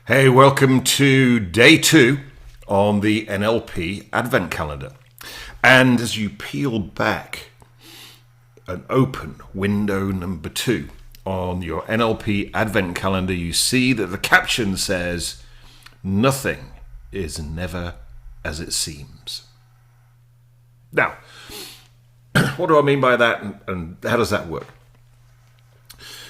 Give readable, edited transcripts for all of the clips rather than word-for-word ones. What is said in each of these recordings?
Hey, welcome to day 2 on the NLP Advent Calendar. And as you peel back and open window number 2 on your NLP Advent Calendar, you see that the caption says, "Nothing is never as it seems." Now, what do I mean by that, and how does that work?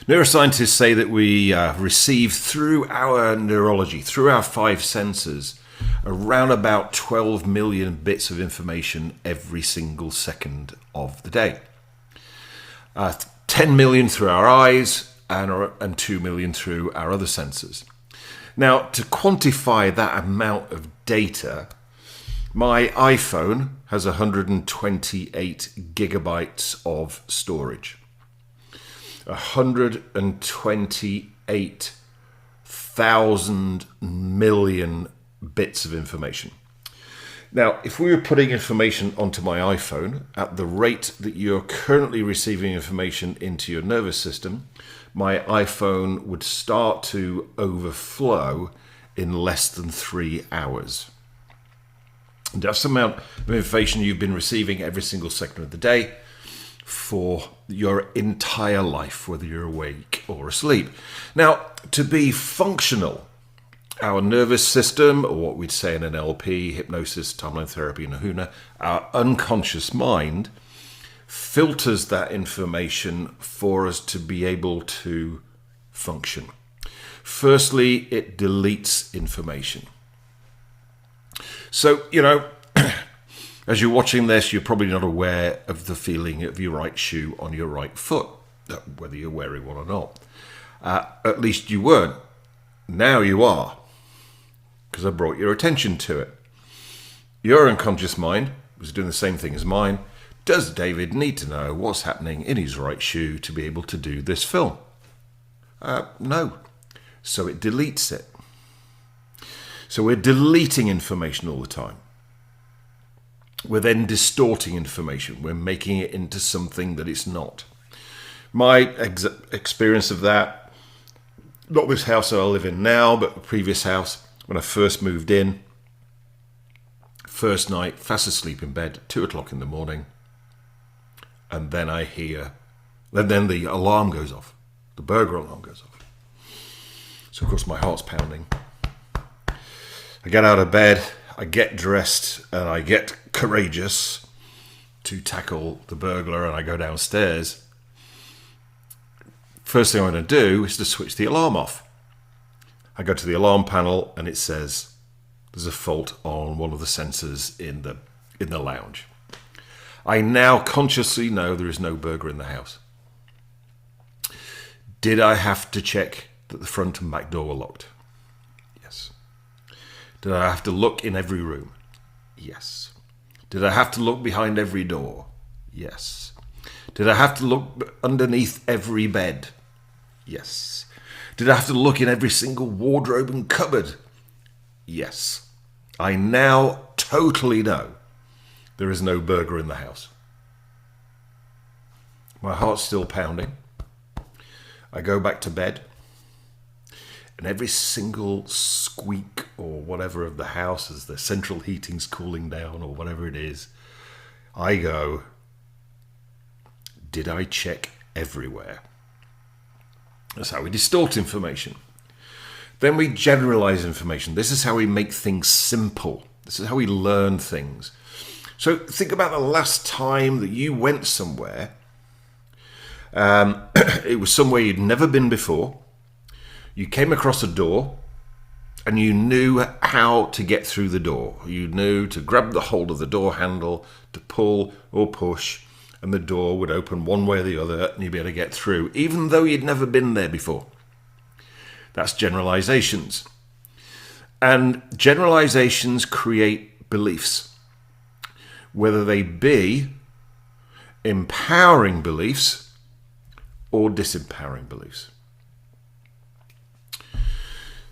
Neuroscientists say that we receive through our neurology, through our 5 senses, around about 12 million bits of information every single second of the day. 10 million through our eyes and 2 million through our other senses. Now, to quantify that amount of data, my iPhone has 128 gigabytes of storage. 128,000 million bits of information. Now, if we were putting information onto my iPhone at the rate that you're currently receiving information into your nervous system, my iPhone would start to overflow in less than 3 hours. And that's the amount of information you've been receiving every single second of the day for your entire life, whether you're awake or asleep. Now, to be functional, our nervous system, or what we'd say in NLP, hypnosis, timeline therapy, and Ahuna, our unconscious mind filters that information for us to be able to function. Firstly, it deletes information. So, as you're watching this, you're probably not aware of the feeling of your right shoe on your right foot, whether you're wearing one or not. At least you weren't. Now you are, because I brought your attention to it. Your unconscious mind was doing the same thing as mine. Does David need to know what's happening in his right shoe to be able to do this film? No. So it deletes it. So we're deleting information all the time. We're then distorting information. We're making it into something that it's not. My experience of that, not this house that I live in now, but the previous house, when I first moved in, first night, fast asleep in bed, 2 o'clock in the morning, and then I hear, then the alarm goes off. The burglar alarm goes off. So, of course, my heart's pounding. I get out of bed, I get dressed, and I get courageous to tackle the burglar, and I go downstairs. First thing I'm going to do is to switch the alarm off. I go to the alarm panel, and it says there's a fault on one of the sensors in the lounge. I now consciously know there is no burglar in the house. Did I have to check that the front and back door were locked? Yes. Did I have to look in every room? Yes. Did I have to look behind every door? Yes. Did I have to look underneath every bed? Yes. Did I have to look in every single wardrobe and cupboard? Yes. I now totally know there is no burglar in the house. My heart's still pounding. I go back to bed. And every single squeak or whatever of the house, as the central heating's cooling down or whatever it is, I go, did I check everywhere? That's how we distort information. Then we generalize information. This is how we make things simple. This is how we learn things. So think about the last time that you went somewhere. It was somewhere you'd never been before. You came across a door and you knew how to get through the door. You knew to grab the hold of the door handle, to pull or push, and the door would open one way or the other and you'd be able to get through, even though you'd never been there before. That's generalizations. And generalizations create beliefs, whether they be empowering beliefs or disempowering beliefs.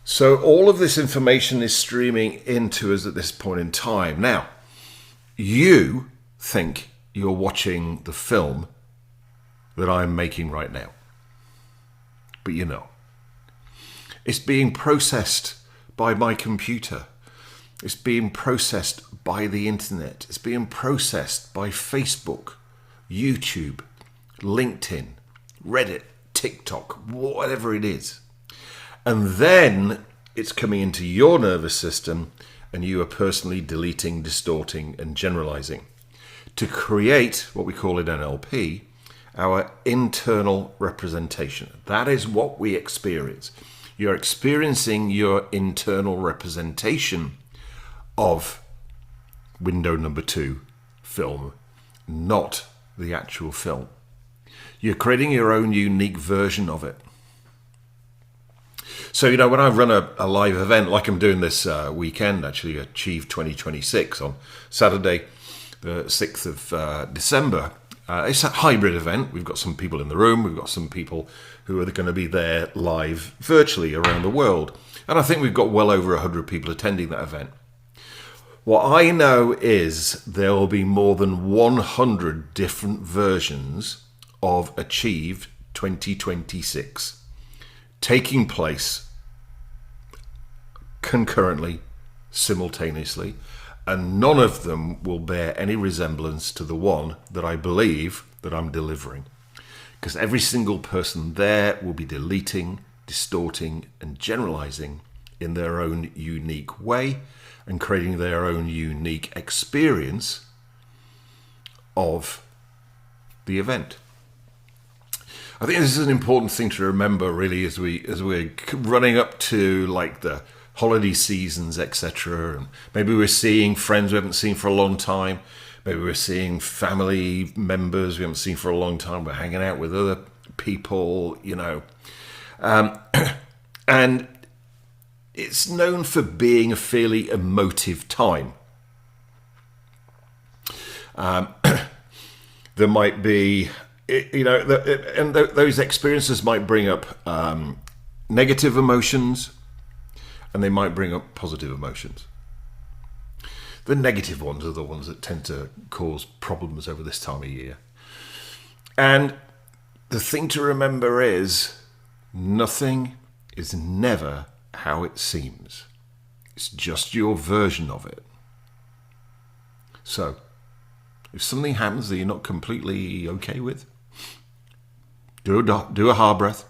So all of this information is streaming into us at this point in time. Now, you think you're watching the film that I'm making right now, but you're not. It's being processed by my computer. It's being processed by the internet. It's being processed by Facebook, YouTube, LinkedIn, Reddit, TikTok, whatever it is. And then it's coming into your nervous system and you are personally deleting, distorting, and generalizing to create what we call in NLP, our internal representation. That is what we experience. You're experiencing your internal representation of window number 2 film, not the actual film. You're creating your own unique version of it. So, when I run a live event, like I'm doing this weekend, actually, Achieve 2026 on Saturday, the 6th of December, it's a hybrid event. We've got some people in the room. We've got some people who are going to be there live virtually around the world. And I think we've got well over 100 people attending that event. What I know is there will be more than 100 different versions of Achieve 2026 taking place concurrently, simultaneously, and none of them will bear any resemblance to the one that I believe that I'm delivering. Because every single person there will be deleting, distorting, and generalizing in their own unique way and creating their own unique experience of the event. I think this is an important thing to remember, really, as we're running up to like the holiday seasons, etc. And maybe we're seeing friends we haven't seen for a long time. Maybe we're seeing family members we haven't seen for a long time. We're hanging out with other people, and it's known for being a fairly emotive time. There might be, those experiences might bring up negative emotions, and they might bring up positive emotions. The negative ones are the ones that tend to cause problems over this time of year. And the thing to remember is nothing is never how it seems. It's just your version of it. So, if something happens that you're not completely okay with, do a hard breath.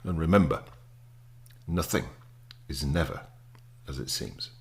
And remember, nothing is never as it seems.